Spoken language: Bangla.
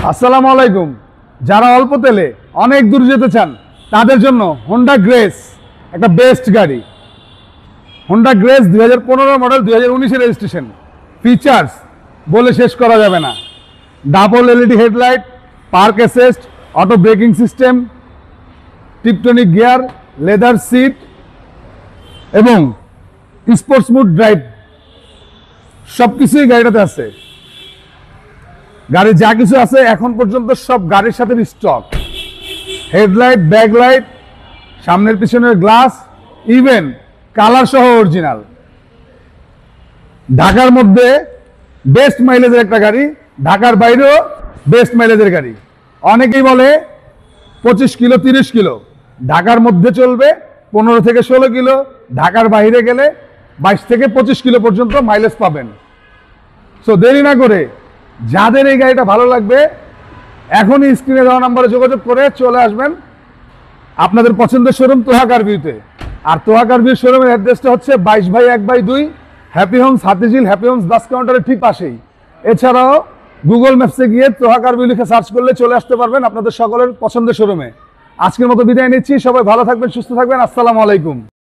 আসসালামু আলাইকুম। যারা অল্প তেলে অনেক দূর যেতে চান তাদের জন্য হোন্ডা গ্রেস একটা বেস্ট গাড়ি। Honda Grace 2015 model, 2019 registration. Features বলে শেষ করা যাবে না। Double LED headlight, park assist, auto braking system, tiptronic gear, leather seat এবং স্পোর্টস মুড ড্রাইভ, সব কিছুই গাড়িটাতে আছে। গাড়ি যা কিছু আছে এখন পর্যন্ত সব গাড়ির সাথে স্টক। হেডলাইট, ব্যাকলাইট, সামনের পিছনের গ্লাস, ইভেন কালার সহ অরিজিনাল। ঢাকার মধ্যে বেস্ট মাইলেজের একটা গাড়ি, ঢাকার বাইরেও বেস্ট মাইলেজের গাড়ি। অনেকেই বলে 25 কিলো 30 কিলো, ঢাকার মধ্যে চলবে 15 থেকে 16 কিলো, ঢাকার বাইরে গেলে 22 থেকে 25 কিলো পর্যন্ত মাইলেজ পাবেন। সো দেরি না করে যাদের এই গাড়িটা ভালো লাগবে এখনই স্ক্রিনে দেওয়া নাম্বারে যোগাযোগ করে চলে আসবেন আপনাদের পছন্দের শোরুম তোহা কার ভিউতে। আর তোহা কার ভিউ শোরুমের অ্যাড্রেসটা হচ্ছে 22/1/2 happy homes, Hatirjheel happy homes bus কাউন্টারের ঠিক পাশেই। এছাড়াও গুগল ম্যাপসে গিয়ে তোহা কার ভিউ লিখে সার্চ করলে চলে আসতে পারবেন আপনাদের সকলের পছন্দের শোরুমে। আজকের মতো বিদায় নিচ্ছি। সবাই ভালো থাকবেন, সুস্থ থাকবেন। আসসালামু আলাইকুম।